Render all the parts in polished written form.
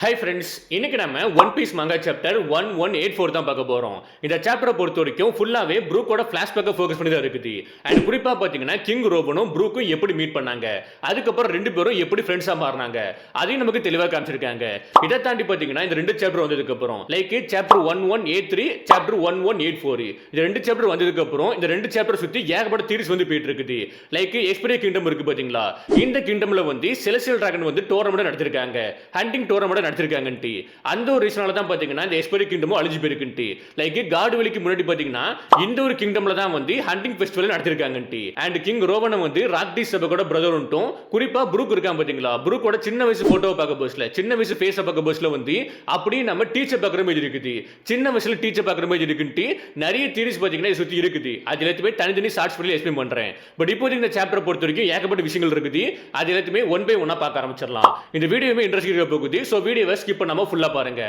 Hi friends, இன்னைக்கு நம்ம one piece மங்கா chapter 1184 தான் பார்க்க போறோம். இந்த சாப்டரை பொறுத்த வரைக்கும் ஃபுல்லாவே ப்ரூக்கோட ஃபிளாஷ்பேக்கை ஃபோக்கஸ் பண்ணி தான் இருக்குது. அண்ட் குறிப்பா பாத்தீங்கன்னா கிங் ரோபனும் ப்ரூக்கும் எப்படி மீட் பண்ணாங்க, அதுக்கப்புறம் ரெண்டு பேரும் எப்படி ஃப்ரெண்ட்ஸா மாறினாங்க, அதையும் நமக்கு தெளிவா காமிச்சிருக்காங்க. இதை தாண்டி பாத்தீங்கன்னா இந்த ரெண்டு சாப்டர் வந்ததுக்கு அப்புறம் லைக் சாப்டர் 1183 சாப்டர் 1184 இந்த ரெண்டு சாப்டர் வந்ததுக்கு அப்புறம் இந்த ரெண்டு சாப்டர் சுத்தி ஏகப்பட்ட தியரிஸ் வந்து போயிட்டு இருக்குது. லைக் எக்ஸ்பீரியா கிங்டம் இருக்கு பாத்தீங்களா, இந்த கிங்டம்ல வந்து செலஸ்டியல் டிராகன் வந்து டோர்னமெண்ட் நடத்திருக்காங்க, ஹண்டிங் டோர்னமெண்ட் நடத்திருக்காங்கன்ட்டு. அந்த ஒரு ரீசனால தான் பாத்தீங்கன்னா இந்த எக்ஸ்பீரியா கிங்டமும் அழிஞ்சு போயிருக்குன்ட்டு. லைக் காட் வெளிக்கு முன்னாடி பாத்தீங்கன்னா இந்த ஒரு கிங்டம்ல தான் வந்து ஹண்டிங் ஃபெஸ்டிவல் நடத்திருக்காங்கன்ட்டு. அண்ட் கிங் ரோவன வந்து ராக்டி சபகோட பிரதர் உண்டும் குறிப்பா ப்ரூக் இருக்கான் பாத்தீங்களா, ப்ரூக்கோட சின்ன வயசு போட்டோ பார்க்க போஸ்ல, சின்ன வயசு ஃபேஸ பார்க்க போஸ்ல வந்து அப்படி நம்ம டீச்சர் பார்க்குற மாதிரி இருக்குது, சின்ன வயசுல டீச்சர் பார்க்குற மாதிரி இருக்குன்ட்டு நிறைய தியரிஸ் பாத்தீங்கன்னா சுத்தி இருக்குது. அது எல்லாத்தையுமே தனித்தனி ஷார்ட்ஸ் பண்ணி எக்ஸ்பிளைன் பண்றேன். பட் இப்போ இந்த சாப்டர் பொறுத்த வரைக்கும் ஏகப்பட்ட விஷயங்கள் இருக்குது. அது எல்லாத்தையுமே ஒன் பை ஒன்னா பார்க்க ஆரம்பிச்சிடலாம். இந்த வீடியோவே இன்ட்ரெஸ்டிங்கா போகுது. சோ வீடியோவை ஸ்கிப் பண்ணாம ஃபுல்லா பாருங்க.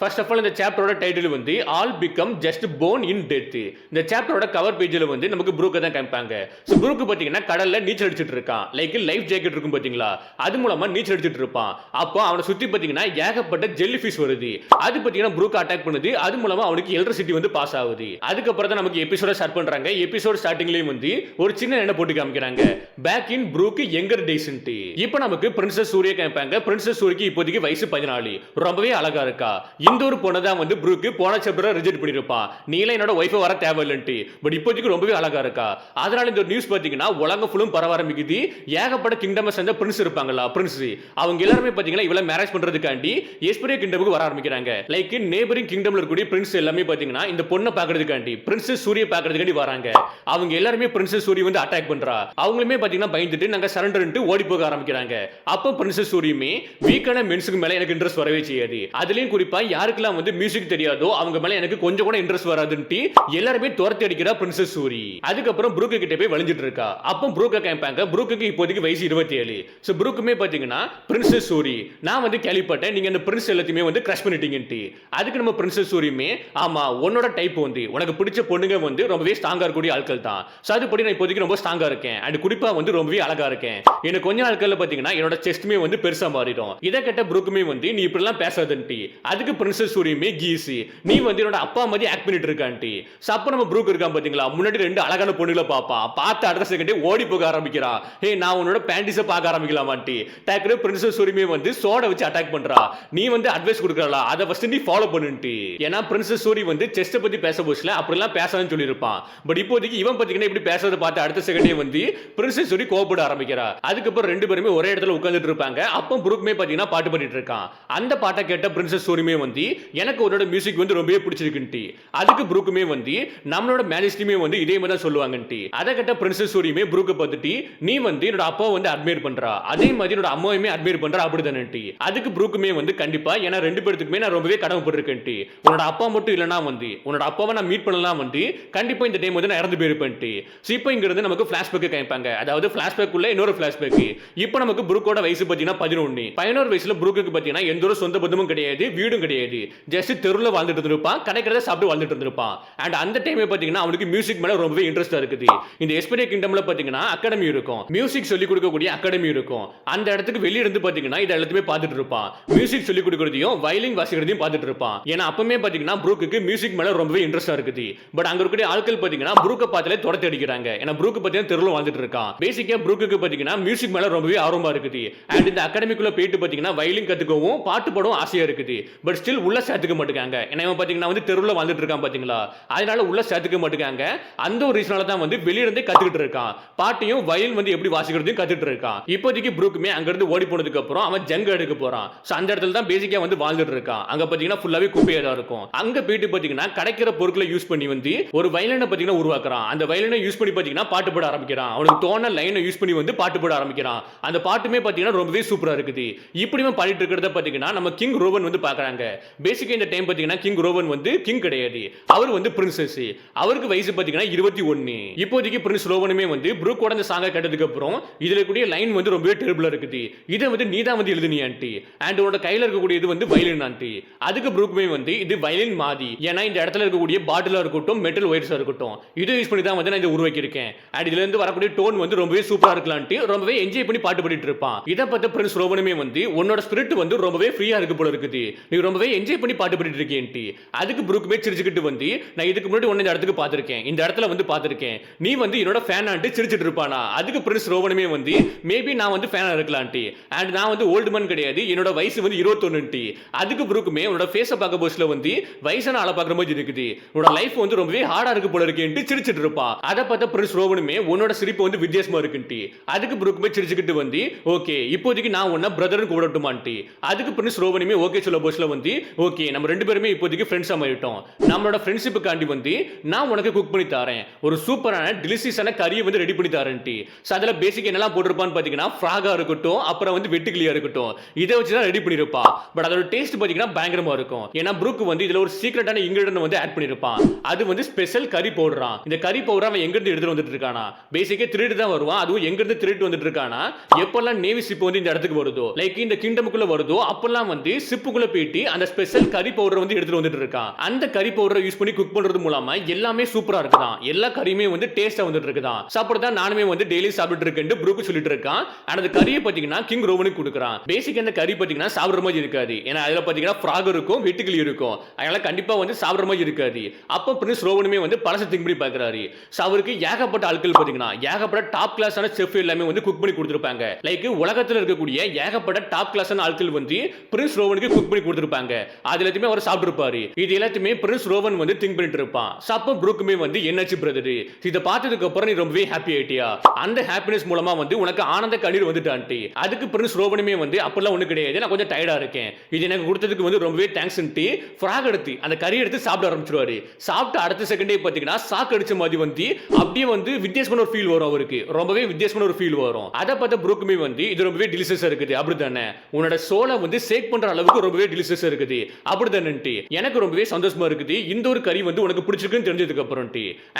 ஃபர்ஸ்ட் ஆஃப் ஆல் இந்த சாப்டரோட டைட்டில் வந்து ஆல் பிகம் ஜஸ்ட் போன் இன் டெத். இந்த சாப்டரோட கவர் பேஜில் வந்து நமக்கு ப்ரூக்கை தான் காமிப்பாங்க. ஸோ ப்ரூக்கு பார்த்தீங்கன்னா கடல்ல நீச்சல் அடிச்சிட்டு இருக்கான். லைக் லைஃப் ஜாக்கெட் இருக்கும் பார்த்தீங்களா, அது மூலமா நீச்சல் அடிச்சிட்டு இருப்பான். அப்போ அவனை சுற்றி பார்த்தீங்கன்னா ஏகப்பட்ட ஜெல்லி ஃபிஷ் வருது. அது பார்த்தீங்கன்னா ப்ரூக் அட்டாக் பண்ணுது. அது மூலமா அவனுக்கு எலக்ட்ரிசிட்டி வந்து பாஸ் ஆகுது. அதுக்கப்புறம் தான் நமக்கு எபிசோட ஸ்டார்ட் பண்றாங்க. எபிசோட் ஸ்டார்டிங்லேயும் வந்து ஒரு சின்ன எண்ணெய் போட்டு காமிக்கிறாங்க, பேக் இன் ப்ரூக் எங்கர் டேஸ்ன்ட்டு. இப்போ நமக்கு பிரின்சஸ் சூரிய காமிப்பாங்க. பிரின்சஸ் சூரிக்கு இப்போதைக்கு வயசு 14, ரொம்பவே அழகா இருக்கா. இந்த ஒரு பொண்ணு தான் வந்து ப்ரூக் போன சாப்டர் ரிஜெக்ட் பண்ணிருப்பான், நீல என்னோட வைஃப் வர தேவையில்லைன்ட்டு. பட் இப்போதைக்கு ரொம்பவே அழகா இருக்கா. அதனால இந்த நியூஸ் பாத்தீங்கன்னா உலகம் ஃபுல்லும் பரவ ஆரம்பிக்குது. ஏகப்பட்ட கிங்டம் சேர்ந்த பிரின்ஸ் இருப்பாங்களா, பிரின்ஸ் அவங்க எல்லாரும் பாத்தீங்கன்னா இவளை மேரேஜ் பண்றதுக்காண்டி எஸ்பீரியா கிங்டமுக்கு வர ஆரம்பிக்கிறாங்க. லைக் நேபரிங் கிங்டம்ல இருக்கக்கூடிய பிரின்ஸ் எல்லாமே பாத்தீங்கன்னா இந்த பொண்ணை பாக்குறதுக்காண்டி பிரின்சஸ் சூரிய பாக்குறதுக்காண்டி வராங்க. அவங்க எல்லாருமே பிரின்சஸ் சூரிய வந்து அட்டாக் பண்றா. அவங்களுமே பாத்தீங்கன்னா பயந்துட்டு நாங்க சரண்டர்ன்ட்டு ஓடி போக ஆரம்பிக்கிறாங்க. அப்போ பிரின்சஸ் சூரியுமே வீக்கான மென்ஸுக்கு மேல எனக்கு இன்ட்ரெஸ்ட் வரவே செய்யாது. அதுலயும் குறிப்பா யாருக்கெல்லாம் வந்து மியூசிக் தெரியாதோ அவங்க மேல எனக்கு கொஞ்சம் கூட இன்ட்ரெஸ்ட் வராதுன்ட்டு எல்லாருமே துரத்தி அடிக்கிறா பிரின்சஸ் சூரி. அதுக்கப்புறம் ப்ரூக் கிட்ட போய் வளைஞ்சிட்டு இருக்கா. அப்போ ப்ரூக்க கேட்பாங்க. ப்ரூக்கு இப்போதைக்கு வயசு 27. சோ ப்ரூக்குமே பாத்தீங்கன்னா பிரின்சஸ் சூரி, நான் வந்து கேள்விப்பட்டேன் நீங்க அந்த பிரின்ஸ் எல்லாத்தையுமே வந்து கிரஷ் பண்ணிட்டீங்கன்ட்டு. அதுக்கு நம்ம பிரின்சஸ் சூரியுமே ஆமா உன்னோட டைப் வந்து உனக்கு பிடிச்ச பொண்ணுங்க வந்து ரொம்பவே ஸ்ட்ராங்கா இருக்கக்கூடிய ஆட்கள் தான். சோ அதுபடி நான் இப்போதைக்கு ரொம்ப ஸ்ட்ராங்கா இருக்கேன். அண்ட் குறிப்பா வந்து ரொம்பவே அழகா இருக்கேன். எனக்கு கொஞ்ச நாட்கள்ல பாத்தீங்கன்னா என்னோட செஸ்ட்மே வந்து பெருசா மாறிடும். இதை கேட்ட ப்ரூக்குமே வந்து நீ இப்படி எல்லாம் பேசாதன்ட்டு. அதுக்கு பிரின்சஸ் சூரியுமே கீசி, நீ வந்து என்னோட அப்பா மாதிரி ஆக்ட் பண்ணிட்டு இருக்கான்ட்டி. சப்ப நம்ம ப்ரூக் இருக்கான் பாத்தீங்களா, முன்னாடி ரெண்டு அழகான பொண்ணுகளை பாப்பான். பார்த்து அடுத்த செகண்டே ஓடி போக ஆரம்பிக்கிறான். ஹே நான் உன்னோட பேண்டிஸை பார்க்க ஆரம்பிக்கலாமான்ட்டி. டேக்கரு பிரின்சஸ் சூரியுமே வந்து சோட வச்சு அட்டாக் பண்றா. நீ வந்து அட்வைஸ் கொடுக்கறா, அதை ஃபர்ஸ்ட் நீ ஃபாலோ பண்ணுன்ட்டு. ஏன்னா பிரின்சஸ் சூரி வந்து செஸ்ட பத்தி பேச போச்சுல அப்படிலாம் பேசாதுன்னு சொல்லியிருப்பான். பட் இப்போதைக்கு இவன் பாத்தீங்கன்னா இப்படி பேசுறதை பார்த்து அடுத்த செகண்டே வந்து பிரின்சஸ் சூரி கோவப்பட ஆரம்பிக்கிறா. அதுக்கப்புறம் ரெண்டு பேருமே ஒரே இடத்துல உட்கார்ந்துட்டு இருப்பாங்க. அப்போ ப்ரூக்மே பாத்தீங்கன்னா பாட்டு பாடிட்டு இருக்கான். அந்த பாட்டை கேட்ட பிரின்சஸ் சூரியுமே வந்து எனக்கு உன்னோட மியூசிக் வந்து ரொம்பவே பிடிச்சிருக்குன்ட்டு. அதுக்கு ப்ரூக்குமே வந்து நம்மளோட மேஜஸ்டியுமே வந்து இதே மாதிரி தான் சொல்லுவாங்கன்ட்டு. அதை கேட்ட பிரின்சஸ் சூரியுமே ப்ரூக்கை பார்த்துட்டு நீ வந்து என்னோட அப்பாவை வந்து அட்மையர் பண்றா, அதே மாதிரி என்னோட அம்மாவையுமே அட்மையர் பண்றா அப்படிதானே. அதுக்கு ப்ரூக்குமே வந்து கண்டிப்பா ஏன்னா ரெண்டு பேருக்குமே நான் ரொம்பவே கடமைப்பட்டிருக்கேன்ட்டு. உன்னோட அப்பா மட்டும் இல்லைனா வந்து உன்னோட அப்பாவை நான் மீட் பண்ணலாம் வந்து கண்டிப்பா இந்த டைம் வந்து நான் இறந்து போயிருப்பேன்ட்டு. ஸோ இப்போ இங்கிருந்து நமக்கு ஃபிளாஷ்பேக் காமிப்பாங்க. அதாவது ஃபிளாஷ்பேக் உள்ள இன்னொரு ஃபிளாஷ்பேக். இப்போ நமக்கு ப்ரூக்கோட வயசு பார்த்தீங்கன்னா 11. 11 வயசுல ப்ரூக்கு பார்த்தீங்கன்னா எந்த ஒரு சொந்த பந்தமும் கிடையாது, வீடும் கிடையாது. ஜஸ்ட் தெருவில் வாழ்ந்துட்டு இருப்பான், கிடைக்கிறத சாப்பிட்டு வாழ்ந்துட்டு இருந்திருப்பான். அண்ட் அந்த டைமே பாத்தீங்கன்னா அவனுக்கு மியூசிக் மேல ரொம்பவே இன்ட்ரெஸ்டா இருக்குது. இந்த எஸ்பீரியா கிங்டம்ல பாத்தீங்கன்னா அகாடமி இருக்கும், மியூசிக் சொல்லி கொடுக்கக்கூடிய அகாடமி இருக்கும். அந்த இடத்துக்கு வெளிய இருந்து பாத்தீங்கன்னா இத எல்லாத்தையுமே பார்த்துட்டு இருப்பான். மியூசிக் சொல்லி கொடுக்கறதையும் வயலின் வாசிக்கிறதையும் பார்த்துட்டு இருப்பான். ஏன்னா அப்பமே பாத்தீங்கன்னா ப்ரூக்கு மியூசிக் மேல ரொம்பவே இன்ட்ரெஸ்டா இருக்குது. பட் அங்க இருக்கக்கூடிய ஆட்கள் பாத்தீங்கன்னா ப்ரூக்க பார்த்தாலே துரத்தி அடிக்கிறாங்க. ஏன்னா ப்ரூக் பாத்தீங்கன்னா தெருவில் வாழ்ந்துட்டு இருக்கான். பேசிக்கா ப்ரூக்கு பாத்தீங்கன்னா மியூசிக் மேல ரொம்பவே ஆர்வமா இருக்குது. அண்ட் இந்த அகாடமிக்குள்ள போயிட்டு பாத்தீங்கன்னா வயலின் கத்துக்கவும் பாட்டு பாடவும் ஆசையா இருக்குது. பட் ஸ்டில் உள்ள சேர்த்துக்க மாட்டாங்க. ஏன்னா இவன் பாத்தீங்கன்னா வந்து தெருவில் வாழ்ந்துட்டு இருக்கான் பாத்தீங்களா, அதனால உள்ள சேர்த்துக்க மாட்டாங்க. அந்த ஒரு ரீசனால தான் வந்து வெளிய இருந்தே கத்துக்கிட்டு இருக்கான். பாட்டையும் வயலின் வந்து எப்படி வாசிக்கிறதையும் கத்துட்டு இருக்கான். இப்போதைக்கு ப்ரூக்குமே அங்க இருந்து ஓடி போனதுக்கு அப்புறம் அவன் ஜங்க எடுக்க போறான். சோ அந்த இடத்துல தான் பேசிக்கா வந்து வாழ்ந்துட்டு இருக்கான். அங்க பாத்தீங்கன்னா ஃபுல்லாவே குப்பையா தான் இருக்கும். அங்க போயிட்டு பாத்தீங்கன்னா கிடைக்கிற பொருட்களை யூஸ் பண்ணி வந்து ஒரு வயலினை பாத்தீங்கன்னா உருவாக்குறான். அந்த வயலினை யூஸ் பண்ணி பாத்தீங்கன்னா பாட்டு பாட ஆரம்பிக்கிறான். அவனுக்கு தோண லைனை யூஸ் பண்ணி வந்து பாட்டு பாட ஆரம்பிக்கிறான். அந்த பாட்டுமே பாத்தீங்கன்னா ரொம்பவே சூப்பரா இருக்குது. இப்படி பாடிட்டு இருக்கிறத பாத்தீங்கன்னா நம்ம கிங் ரோவன் வந்து பாக்குறாங்க. பேசிக்கா இந்த டைம் பாத்தீங்கன்னா கிங் ரோவன் வந்து கிங் கிடையாது, அவர் வந்து பிரின்சஸ். அவருக்கு வயசு பாத்தீங்கன்னா 21. இப்போதைக்கு பிரின்ஸ் ரோவனுமே வந்து ப்ரூக்கோட அந்த சாங்கை கேட்டதுக்கு அப்புறம் இதுல கூடிய லைன் வந்து ரொம்பவே டெரிபிளா இருக்குது. இதை வந்து நீ தான் வந்து எழுதுனி ஆண்டி, அண்ட் உன்னோட கையில இருக்கக்கூடிய இது வந்து வயலின் ஆண்டி. அதுக்கு ப்ரூக்குமே வந்து இது வயலின் மாதிரி, ஏன்னா இந்த இடத்துல இருக்கக்கூடிய பாட்டிலா இருக்கட்டும் மெட்டல் ஒயர்ஸா இருக்கட்டும் இதை யூஸ் பண்ணி தான் வந்து நான் இதை உருவாக்கி இருக்கேன். அண்ட் இதுல இருந்து வரக்கூடிய டோன் வந்து ரொம்பவே சூப்பரா இருக்கலான்ட்டு ரொம்பவே என்ஜாய் பண்ணி பாட்டு பாடிட்டு இருப்பான். இதை பார்த்த பிரின்ஸ் ரோவனுமே வந்து உன்னோட ஸ்பிரிட் வந்து ரொம்பவே ஃப்ரீயா இருக்கு போல இருக்குது, நீ ரொம்பவே என்ஜாய் பண்ணி பாட்டு பாடிட்டு இருக்கேன்ட்டு. அதுக்கு ப்ரூக்குமே சிரிச்சுக்கிட்டு வந்து நான் இதுக்கு முன்னாடி ஒன்னு இந்த இடத்துக்கு பார்த்திருக்கேன், இந்த இடத்துல வந்து பார்த்திருக்கேன், நீ வந்து என்னோட ஃபேன் ஆண்டி சிரிச்சிட்டு இருப்பானா. அதுக்கு பிரின்ஸ் ரோவனுமே வந்து மேபி நான் வந்து ஃபேனா இருக்கலான்ட்டு, அண்ட் நான் வந்து ஓல்டு மேன் கிடையாது, என்னோட வயசு வந்து 21. அதுக்கு ப்ரூக்குமே உன்னோட ஃபேஸை பார்க்க போஸ்ட்ல வந்து வயசான ஆளை பார்க்குற மாதிரி இருக்குது, உன்னோட லைஃப் வந்து ரொம்பவே ஹார்டா இருக்கு போல இருக்கேன்ட்டு சிரிச்சிட்டு இருப்பா. அதை பார்த்த பிரின்ஸ் ரோவனுமே உன்னோட சிரிப்பு வந்து வித்தியாசமா இருக்குன்ட்டு. அதுக்கு ப்ரூக்குமே சிரிச்சுக்கிட்டு வந்து ஓகே இப்போதைக்கு நான் உன்ன பிரதர்னு கூப்பிடட்டுமான்ட்டு. அதுக்கு பிரின்ஸ் ரோவனுமே ஓகே சொல்ல போஸ்ட்ல வந்து ஓகே நம்ம ரெண்டு பேருமே இப்போதைக்கு ஃப்ரெண்ட்ஸா மாறிட்டோம், நம்மளோட ஃப்ரெண்ட்ஷிப்புக்காண்டி வந்து நான் உனக்கு குக் பண்ணி தரேன், ஒரு சூப்பரான டெலிஷியஸான கறியை வந்து ரெடி பண்ணி தரேன்ட்டு. அதில் பேசிக் என்னெல்லாம் போட்டிருப்பான்னு பார்த்தீங்கன்னா ஃப்ராகா இருக்கட்டும், அப்புறம் வந்து வெட்டுக்கிளியா இருக்கட்டும், இதை வச்சு தான் ரெடி பண்ணிருப்பா. பட் அதோட டேஸ்ட் பார்த்தீங்கன்னா பயங்கரமா இருக்கும், ஏன்னா ப்ரூக் வந்து இதுல ஒரு சீக்ரெட்டான இன்கிரிடியன்ட் வந்து ஆட் பண்ணிருப்பான். அது வந்து ஸ்பெஷல் கறி பவுடரா. இந்த கறி பவுடர் அவன் எங்க இருந்து எடுத்துட்டு வந்துட்டு இருக்கானா, பேசிக்கா திருட்டு தான் வருவான், அதுவும் எங்க இருந்து திருட்டு வந்துட்டு இருக்கானா, எப்பெல்லாம் நேவி ஷிப் வந்து இந்த இடத்துக்கு வருதோ லைக் இந்த கிங்டமுக்குள்ள வருதோ அப்பெல்லாம் வந்து ஷிப்புக்குள்ள போயிட்டு அந்த ஸ்பெஷல் கறி பவுடர் வந்து எடுத்துட்டு வந்துட்டு இருக்கான். அந்த கறி பவுடரை யூஸ் பண்ணி குக் பண்றது மூலமா எல்லாமே சூப்பரா இருக்குதான், எல்லா கறியுமே வந்து டேஸ்டா வந்துட்டு இருக்குதான். சாப்பிடுறதா நானுமே வந்து டெய்லி சாப்பிட்டு இருக்கேன்னு ப்ரூக் சொல்லிட்டு இருக்கான். அந்த கறியை பாத்தீங்கன்னா கிங் ரோவனுக்கு கொடுக்குறான். பேசிக் அந்த கறி பாத்தீங்கன்னா சாப்பிடுற மாதிரி இருக்காது, ஏன்னா அதுல பாத்தீங்கன்னா ஃப்ராக் இருக்கும் வெட்டுக்கிளி இருக்கும், அதனால கண்டிப்பா வந்து சாப்பிடுற மாதிரி இருக்காது. அப்ப பிரின்ஸ் ரோவனுமே வந்து பழச திங்க் பண்ணி பாக்குறாரு. அவருக்கு ஏகப்பட்ட ஆட்கள் பாத்தீங்கன்னா ஏகப்பட்ட டாப் கிளாஸான செஃப் எல்லாமே வந்து குக் பண்ணி கொடுத்திருப்பாங்க, லைக் உலகத்துல இருக்கக்கூடிய ஏகப்பட்ட டாப் கிளாஸான ஆட்கள் வந்து பிரின்ஸ் ரோவனுக்கு குக் பண்ணி கொடுத்திருப்பாங்க. அது எல்லாத்தையுமே அவர் சாப்பிட்டிருப்பாரு. இது எல்லாத்தையுமே பிரின்ஸ் ரோவன் வந்து திங்க் பண்ணிட்டு இருப்பான். அப்ப ப்ரூக்குமே வந்து என்னாச்சு பிரதர், இதை பார்த்ததுக்கு அப்புறம் நீ ரொம்பவே ஹாப்பி ஆயிட்டியா, அந்த ஹாப்பினஸ் மூலமா வந்து உனக்கு ஆனந்த கண்ணீர் வந்துட்டான்ட்டு. அதுக்கு பிரின்ஸ் ரோவனுமே வந்து அப்பெல்லாம் ஒண்ணு கிடையாது, நான் கொஞ்சம் டயர்டா இருக்கேன், இது எனக்கு கொடுத்ததுக்கு வந்து ரொம்பவே தேங்க்ஸ்ன்ட்டு ஃப்ராக் எடுத்து அந்த கறி எடுத்து சாப்பிட ஆரம்பிச்சிருவாரு. சாப்பிட்டு அடுத்த செகண்டே பாத்தீங்கன்னா சாக்கு அடிச்ச மாதிரி வந்து அப்படியே வந்து வித்தியாசமான ஒரு ஃபீல் வரும், அவருக்கு ரொம்பவே வித்தியாசமான ஒரு ஃபீல் வரும். அதை பார்த்த ப்ரூக்குமே வந்து இது ரொம்பவே டெலிஷியஸா இருக்குது அப்படிதானே, உன்னோட சோலை வந்து சேக் பண்ற அளவுக்கு ரொம்பவே டெலிஷியஸா இருக்குது அப்படிதானே, எனக்கு ரொம்பவே சந்தோஷமா இருக்குது இந்த ஒரு கறி வந்து உனக்கு பிடிச்சிருக்குன்னு தெரிஞ்சதுக்கு அப்புறம்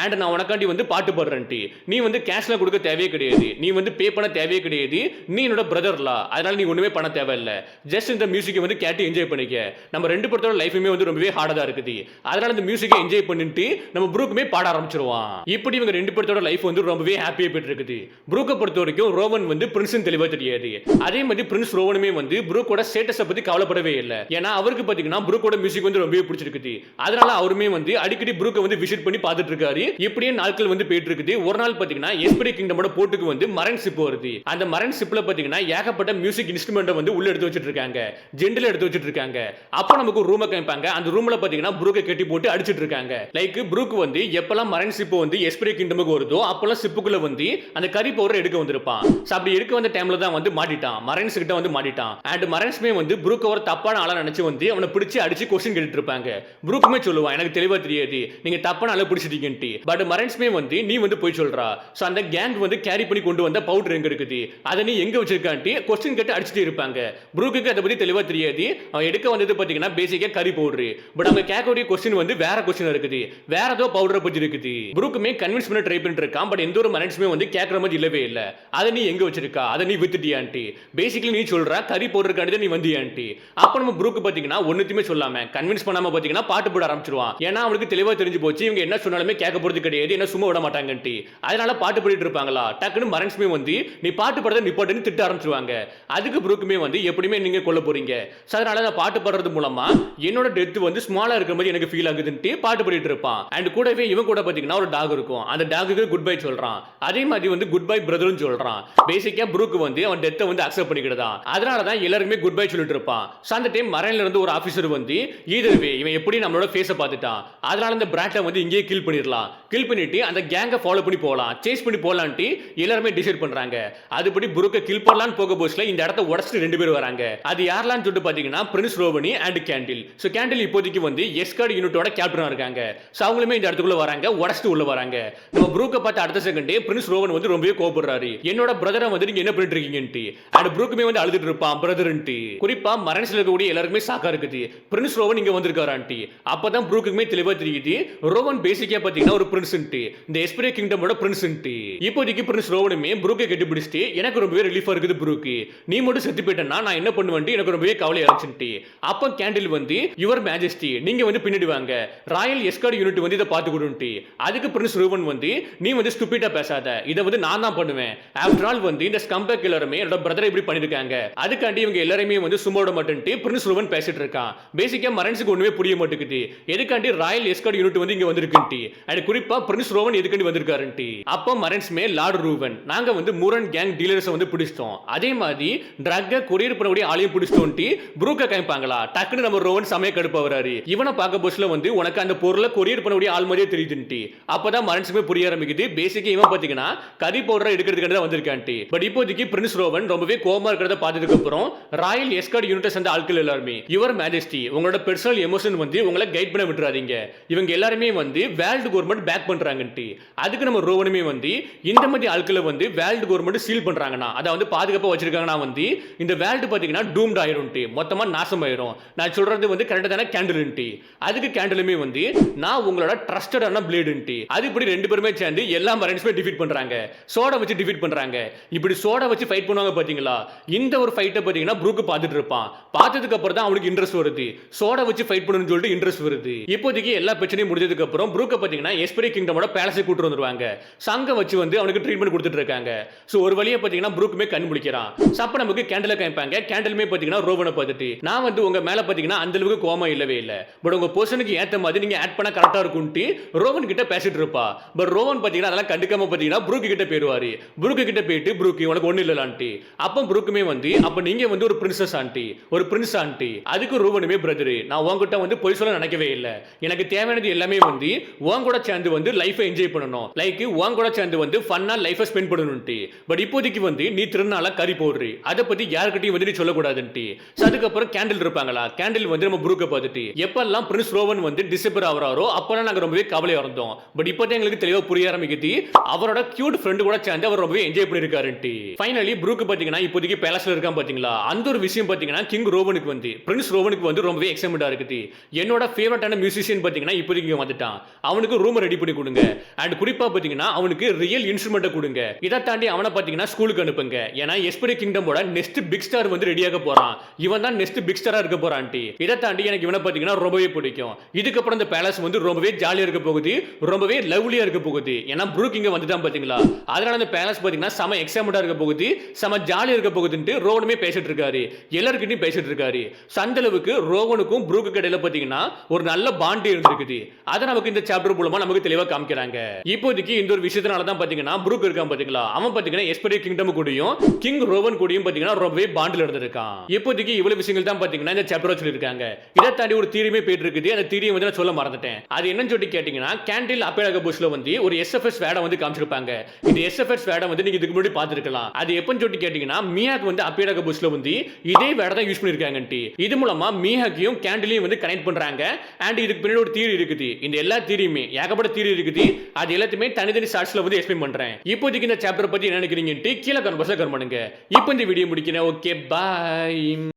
அண்ட் நான் உனக்காண்டி வந்து பாட்டு பாடுறேன், நீ வந்து கேஷ்ல கொடுக்க தேவையே கிடையாது, நீ வந்து பே பண்ண தேவையே கிடையாது, நீ என்னோட பிரதர்லா, அதனால நீ ஒண்ணுமே பண்ண தேவையில்லை, ஜஸ்ட் இந்த மியூசிக்கை வந்து கேட்டு என்ஜாய் பண்ணிக்க. நம்ம ரெண்டு பேர்த்தோட லைஃபுமே வந்து ரொம்பவே ஹார்டா தான் இருக்குது, அதனால இந்த மியூசிக்கை என்ஜாய் பண்ணிட்டு நம்ம ப்ரூக்குமே பாட ஆரம்பிச்சிருவான். இப்படி இவங்க ரெண்டு பேர்த்தோட லைஃப் வந்து ரொம்பவே ஹாப்பியா போயிட்டு இருக்குது. ப்ரூக்கை பொறுத்த வரைக்கும் ரோவன் வந்து பிரின்ஸ் தெளிவா தெரியாது, அதே மாதிரி பிரின்ஸ் ரோவனுமே வந்து ப்ரூக்கோட ஸ்டேட்டஸை பத்தி கவலைப்படவே இல்லை, ஏன்னா அவருக்கு பாத்தீங்கன்னா ப்ரூக்கோட மியூசிக் வந்து ரொம்பவே பிடிச்சிருக்குது, அதனால அவருமே வந்து அடிக்கடி ப்ரூக்கை வந்து விசிட் பண்ணி பார்த்துட்டு இருக்காரு. இப்படியே நாட்கள் வந்து போயிட்டு இருக்குது. ஒரு நாள் பாத்தீங்கன்னா எஸ்பிரி கிங்டமோட போட்டுக்கு வந்து மரைன் ஷிப் வருது. அந்த மரைன் ஷிப்ல பாத்தீங்கன்னா ஏகப்பட்ட மியூசிக் இன்ஸ்ட்ருமெண்ட் வந்து உள்ள எடுத்து வச்சிட்டு இருக்காங்க, ஜெண்டில் எடுத்து வச்சிட்டு இருக்காங்க. அப்ப நமக்கு ஒரு ரூமை காமிப்பாங்க, அந்த ரூம்ல பாத்தீங்கன்னா ப்ரூக்கை கட்டி போட்டு அடிச்சிட்டு இருக்காங்க. லைக் ப்ரூக் வந்து எப்பெல்லாம் மரைன் ஷிப் வந்து எஸ்பிரி கிங்டமுக்கு வருதோ அப்பெல்லாம் ஷிப்புக்குள்ள வந்து அந்த கறி பவுடர் எடுக்க வந்திருப்பான். அப்படி எடுக்க வந்த டைம்ல தான் வந்து மாட்டிட்டான், மரைன்ஸ் கிட்ட வந்து மாட்டிட்டான். அண்ட் மரைன்ஸ்மே வந்து ப்ரூக் ஒரு தப்பான ஆளா நினைச்சு வந்து அவனை பிடிச்சி அடிச்சு கொஸ்டின் கேட்டுட்டு இருப்பாங்க. ப்ரூக்குமே சொல்லுவான் எனக்கு தெளிவா தெரியாது நீங்க தப்பான ஆளை பிடிச்சிட்டீங்கன்ட்டு. பட் மரைன்ஸ்மே வந்து நீ வந்து போய் சொல்றா, சோ அந்த கேங் வந்து கேரி பண்ணி கொண்டு வந்த பவுடர் எங்க இருக்குது, அதை நீ எங்க வச்சிருக்கான்ட்டு கொஸ்டின் கேட்டு அடிச்சுட்டே இருப்பாங்க. ப்ரூக்கு அதை பத்தி தெளிவா தெரியாது, அவன் எடுக்க வந்தது பாத்தீங்கன்னா பேசிக்கா கறி பவுடர். பட் அவங்க கேட்கக்கூடிய கொஸ்டின் வந்து வேற கொஸ்டின் இருக்குது, வேற ஏதோ பவுடரை பத்தி இருக்குது. ப்ரூக்குமே கன்வின்ஸ் பண்ண ட்ரை பண்ணிட்டு இருக்கான், பட் எந்த ஒரு மரைன்ஸ்மே வந்து கேட்கற மாதிரி இல்லவே இல்ல. அதை நீ எங்க வச்சிருக்கா, அதை நீ வித்துட்டியான்ட்டு பேசிக்கலி நீ சொல்ற கறி பவுடர் காண்டி நீ வந்தியான்ட்டு. அப்ப நம்ம ப்ரூக் பாத்தீங்கன்னா ஒண்ணுத்தையுமே சொல்லாம கன்வின்ஸ் பண்ணாம பாத்தீங்கன்னா பாட்டு போட ஆரம்பிச்சிருவான். ஏன்னா அவனுக்கு தெளிவா தெரிஞ்சு போச்சு இவங்க என்ன சொன்னாலுமே கேட்க போறது கிடையாது, என்ன சும்மா விட மாட்டாங்கன்ட்டு. அதனால பாட்டு பாடிட்டு இருப்பாங்களா, டக்குன்னு மரைன்ஸ்மே வந்து நீ பாட்டு பாடுறத நிப்பாட்டுன்னு திட்ட ஆரம்பிச்சிருவாங்க. அதுக்கு ப்ரூக்குமே வந்து எப்படியுமே நீங்க கொல்ல போறீங்க, அதனால நான் பாட்டு பாடுறது மூலமா என்னோட டெத் வந்து ஸ்மாலா இருக்கிற மாதிரி எனக்கு ஃபீல் ஆகுதுன்ட்டு பாட்டு பாடிட்டு இருப்பான். அண்ட் கூடவே இவன் கூட பாத்தீங்கன்னா ஒரு டாக் இருக்கும், அந்த டாகுக்கு குட் பை சொல்றான், அதே மாதிரி வந்து குட் பை பிரதர்னு சொல்றான். பேசிக்கா ப்ரூக் வந்து அவன் டெத்தை வந்து அக்செப்ட் பண்ணிக்கிட்டான், அதனால தான் எல்லாருமே குட் பை சொல்லிட்டு இருப்பான். அந்த டைம் மரைன்ல இருந்து ஒரு ஆபீசர் வந்து ஈதர்வே இவன் எப்படி நம்மளோட ஃபேஸை பார்த்துட்டான், அதனால இந்த பிராட்டை வந்து இங்கேயே கில் பண்ணிடலாம், கில் பண்ணிட்டு அந்த கேங்கை ஃபாலோ பண்ணி போகலாம், சேஸ் பண்ணி போகலான்ட்டு எல்லாருமே டிசைட் பண்றாங்க. அதுபடி ப்ரூக்கை கில் பண்ணலான்னு போக போஸ்ட்ல இந்த இடத்த உடச்சிட்டு ரெண்டு பேர் வராங்க. அது யாரெல்லாம் சொல்லிட்டு பாத்தீங்கன்னா பிரின்ஸ் ரோவனி அண்ட் கேண்டில். சோ கேண்டில் இப்போதைக்கு வந்து எஸ்கார்ட் யூனிட்டோட கேப்டனா இருக்காங்க. சோ அவங்களுமே இந்த இடத்துக்குள்ள வராங்க, உடச்சிட்டு உள்ள வராங்க. நம்ம ப்ரூக்கை பார்த்து அடுத்த செகண்டே பிரின்ஸ் ரோவன் வந்து ரொம்பவே கோபப்படுறாரு, என்னோட பிரதரை வந்து நீங்க என்ன பண்ணிட்டு இருக்கீங்கன்ட்டு. அண்ட் ப்ரூக்குமே வந்து அழுதுட்டு இருப்பான் பிரதர்ன்ட்டு. குறிப்பா மரைன்ஸ்ல இருக்கக்கூடிய எல்லாருமே சாக்கா இருக்குது பிரின்ஸ் ரோவன் இங்க வந்திருக்காரான்ட்டி. அப்பதான் ப்ரூக்குமே தெளிவா தெரியுது ரோவன் பேசிக்கா பாத்தீங்கன்னா ஒரு பிரின்ஸ்ன்ட்டு, இந்த எஸ்பிரே கிங்டமோட பிரின்ஸ்ன்ட்டு. இப்போதைக்கு பிரின்ஸ் ரோவனுமே ப்ரூக்கை கட்டிப்பிடிச்சிட்டு எனக்கு ரொம்பவே ரிலீஃபா இருக்குது ப்ரூக்கு, நீ மட்டும் செத்து போயிட்டேன்னா நான் என்ன பண்ணுவேன்ட்டு எனக்கு ரொம்பவே கவலையா இருந்துச்சுன்ட்டு. அப்ப கேண்டில் வந்து யுவர் மேஜஸ்டி நீங்க வந்து பின்னாடி வாங்க, ராயல் எஸ்கார்ட் யூனிட் வந்து இதை பார்த்து கொடுன்ட்டு. அதுக்கு பிரின்ஸ் ரோவன் வந்து நீ வந்து ஸ்டூபிடா பேசாத, இதை வந்து நான் தான் பண்ணுவேன். ஆஃப்டர் ஆல் வந்து இந்த ஸ்கம்பேக் எல்லாருமே என்னோட பிரதரை இப்படி பண்ணிருக்காங்க, அதுக்காண்டி இவங்க எல்லாருமே வந்து சும்மா விட மாட்டேன்ட்டு பிரின்ஸ் ரோவன் பேசிட்டு இருக்கான். பேசிக்கா மரன்ஸுக்கு ஒண்ணுமே புரிய மாட்டேங்குது எதுக்காண்டி ராயல் எஸ்கார்ட் யூனிட் வந்து இங்க வந்திருக்குன்ட்டு, அண்ட் குறிப்பா பிரின்ஸ் ரோவன் எதுக்காண்டி வந்திருக்காருன்ட்டு. அப்போ மரன்ஸ்மே லார்ட் ரூவன் நாங்க வந்து மூரன் கேங் டீலர்ஸ் வந்து பிடிச்சிட்டோம், அதே மாதிரி ட்ரக்க கொரியர் பண்ணக்கூடிய ஆளையும் பிடிச்சிட்டோன்ட்டு ப்ரூக்க காமிப்பாங்களா. டக்குன்னு நம்ம ரோவன் சமய கடுப்பா வராரு, இவனை பார்க்க போஸ்ட்ல வந்து உனக்கு அந்த பொருளை கொரியர் பண்ணக்கூடிய ஆள் மாதிரியே தெரியுதுன்ட்டு. அப்பதான் மரன்ஸுமே புரிய ஆரம்பிக்குது பேசிக்கா இவன் பாத்தீங்கன்னா கறி பவுடர் எடுக்கிறதுக்காண்டி தான் வந்திருக்கான்ட்டு. பட் இப்போதைக்கு பிரின்ஸ் ரோவன் ரொம்பவே கோமா இருக்கிறத பார்த்ததுக்கு அப்புறம் ராயல் எஸ்கார்ட் யூனிட் அந்த ஆட்கள் எல்லாருமே யுவர் மேஜஸ்டி உங்களோட பர்சனல் எமோஷன் வந்து உங்களை கைட் பண்ண விட்டுறாதீங்க, இவங்க எல்லாருமே வந்து வேர்ல்டு கவர்மெண்ட் பேக் பண்றாங்கன்ட்டு. அதுக்கு நம்ம ரோவனுமே வந்து இந்த மாதிரி ஆட்களை வந்து வேர்ல்டு கவர்மெண்ட் சீல் பண்றாங்கன்னா அதை வந்து பாதுகாப்பா வச்சிருக்காங்கன்னா வந்து இந்த வேர்ல்டு பாத்தீங்கன்னா டூம்ட் ஆயிரும்ட்டு, மொத்தமா நாசம் ஆயிரும். நான் சொல்றது வந்து கரெக்டா தானே கேண்டில்ன்ட்டு. அதுக்கு கேண்டிலுமே வந்து நான் உங்களோட ட்ரஸ்டடான பிளேடுன்ட்டு. அது இப்படி ரெண்டு பேருமே சேர்ந்து எல்லா மரைன்ஸுமே டிஃபீட் பண்றாங்க, சோடா வச்சு டிஃபீட் பண்றாங்க. இப்படி சோடா வச்சு ஃபைட் பண்ணுவாங்க பாத்தீங்களா, இந்த ஒரு ஃபைட்டை பாத்தீங்கன்னா ப்ரூக் பார்த்துட்டு இருப்பான். பார்த்ததுக்கு அப்புறம் தான் அவனுக்கு இன்ட்ரெஸ்ட் வருது, சோடா வச்சு ஃபைட் பண்ணணும்னு சொல்லிட்டு இன்ட்ரெஸ்ட் வருது. இப்போதைக்கு எல்லா பிரச்சனையும் முடிஞ்சதுக்கு அப்புறம் ப்ரூக்க பாத்தீங்கன்னா எஸ்பிரி கிங்டமோட பேலஸை கூட்டு வந்துருவாங்க, சங்க வச்சு வந்து அவனுக்கு ட்ரீட்மெண்ட் கொடுத்துட்டு இருக்காங்க. சோ ஒரு வழியா பாத்தீங்கன்னா ப்ரூக்குமே கண் முழிக்கிறான். சப்ப நமக்கு கேண்டில காமிப்பாங்க, கேண்டிலுமே பாத்தீங்கன்னா ரோவனை பார்த்துட்டு நான் வந்து உங்க மேல பாத்தீங்கன்னா அந்த அளவுக்கு கோமா இல்லவே இல்ல, பட் உங்க பொசிஷனுக்கு ஏத்த மாதிரி நீங்க ஆட் பண்ண கரெக்டா இருக்கும்ட்டு ரோவன் கிட்ட பேசிட்டு இருப்பா. பட் ரோவன் பாத்தீங்கன்னா அதெல்லாம் கண்டுக்காம பாத்தீங்கன்னா ப்ரூக் கிட்ட போயிருவாரு. ப்ரூக் கிட்ட போயிட்டு ப்ரூக் உனக்கு ஒண்ணு இல்லலான்ட்டி. அப்ப ப்ரூக்குமே வந்து அப்ப நீங்க வந்து ஒரு பிரின்சஸ் ஆண்டி, ஒரு பிரின்ஸ் ஆண்டி. அதுக்கு ரோவனுமே பிரதர் நான் உன்கிட்ட வந்து பொய் சொல்ல நினைக்கவே இல்ல, எனக்கு தேவையானது எல்லாமே வந்து உன் கூட சேர்ந்து வந்து லைஃபை என்ஜாய் பண்ணணும், லைக் உன் கூட சேர்ந்து வந்து ஃபன்னா லைஃபை ஸ்பெண்ட் பண்ணணும்ட்டு. பட் இப்போதைக்கு வந்து நீ திருநாள கறி போடுறி, அதை பத்தி யாருக்கிட்டையும் வந்து நீ சொல்லக்கூடாதுன்ட்டு. அதுக்கப்புறம் கேண்டில் இருப்பாங்களா, கேண்டில் வந்து நம்ம ப்ரூக்கை பார்த்துட்டு எப்பெல்லாம் பிரின்ஸ் ரோவன் வந்து டிசம்பர் ஆகிறாரோ அப்பெல்லாம் நாங்க ரொம்பவே கவலையா இருந்தோம், பட் இப்போதான் எங்களுக்கு தெளிவா புரிய ஆரம்பிக்குது அவரோட கியூட் ஃப்ரெண்ட் கூட சேர்ந்து அவர் ரொம்பவே என்ஜாய் பண்ணிருக்காருன்ட்டு. ஃபைனலி ப்ரூக் பாத்தீங்கன்னா இப்போதைக்கு பேலஸ்ல இருக்கான் பாத்தீங்களா, அந்த ஒரு விஷயம் பாத்தீங்கன்னா கிங் ரோவனுக்கு வந்து பிரின்ஸ் ரோவனுக்கு வந்து ரொம்பவே எக்ஸைட்மெண்டா இருக்குது. என்னோட ஃபேவரட்டான மியூசிஷியன் பாத்தீங்கன்னா இப்போதைக்கு வந்துட்டான், அவனுக்கு ரூம் ரெடி பண்ணி கொடுங்க, அண்ட் குறிப்பா பாத்தீங்கன்னா அவனுக்கு ரியல் இன்ஸ்ட்ருமெண்ட்டை கொடுங்க. இதை தாண்டி அவனை பாத்தீங்கன்னா ஸ்கூலுக்கு அனுப்புங்க, ஏன்னா எஸ்பிரி கிங்டமோட நெக்ஸ்ட் பிக் ஸ்டார் வந்து ரெடியாக போறான், இவன் தான் நெக்ஸ்ட் பிக் ஸ்டாரா இருக்க போறான்ட்டி. இதை தாண்டி எனக்கு இவனை பாத்தீங்கன்னா ரொம்பவே பிடிக்கும். இதுக்கப்புறம் இந்த பேலஸ் வந்து ரொம்பவே ஜாலியா இருக்க போகுது, ரொம்பவே லவ்லியா இருக்க போகுது, ஏன்னா ப்ரூக் இங்க வந்துட்டான் பாத்தீங்களா. அதனால இந்த பேலஸ் பாத்தீங்கன்னா செம எக்ஸைட்மெண்டா இருக்க போகுது, செம ஜாலியா இருக்க போகுதுன்ட்டு ரோவனுமே பேசிட்டு இருக்காரு, எல்லார்கிட்டயும் பேசிட்டு இருக்காரு. அந்த அளவுக்கு ரோவனுக்கும் ப்ரூக்கு இடையில பாத்தீங்கன்னா ஒரு நல்ல பாண்ட் இருந்திருக்குது. அதை நமக்கு இந்த சாப்டர் மூலமா நமக்கு தெளிவா காமிக்கிறாங்க. இப்போதைக்கு இந்த ஒரு விஷயத்தினால தான் பாத்தீங்கன்னா ப்ரூக் இருக்கான் பாத்தீங்களா, அவன் பாத்தீங்கன்னா எஸ்பிரி கிங்டம் கூடயும் கிங் ரோவன் கூடயும் பாத்தீங்கன்னா ரொம்பவே பாண்ட்ல இருந்திருக்கான். இப்போதைக்கு இவ்வளவு விஷயங்கள் தான் பாத்தீங்கன்னா இந்த சாப்டர் சொல்லிருக்காங்க. இதை தாண்டி ஒரு தீரியுமே போயிட்டு இருக்குது, அந்த தீரியை வந்து நான் சொல்ல மறந்துட்டேன். அது என்னன்னு சொல்லி கேட்டீங்கன்னா கேண்டில் அப்பேலக புஷ்ல வந்து ஒரு எஸ்எஃப்எஸ் வேட வந்து காமிச்சிருப்பாங்க. இந்த எஸ்எஃப்எஸ் வேட வந்து நீங்க இதுக்கு முன்னாடி பார்த்திருக்கலாம். அது எப்பன்னு சொல்லி கேட்டீங்கன்னா மியாக் வந்து அப்பேலக புஷ்ல வந்து இதே வேட தான் யூஸ் பண்ணிருக்காங்கன்ட்டு. இது மூலமா மியாக்கையும் கேண்டிலையும் வந்து கனெக்ட் பண்றாங்க. அண்ட் இதுக்கு பின்னாடி ஒரு தீரி இருக்குது, இந்த எல்லா தீரியுமே ஏகப்பட்ட தீரி இருக்குது, அது எல்லாத்தையுமே தனித்தனி ஷார்ட்ஸ்ல வந்து எக்ஸ்பிளைன் பண்றேன். இப்போதைக்கு இந்த சாப்டர் பத்தி என்ன நினைக்கிறீங்கன்ட்டு கீழே கமெண்ட் பாக்ஸ்ல கமெண்ட் பண்ணுங்க. இப்போ இந்த வீடியோ முடிக்கிறேன். Okay bye.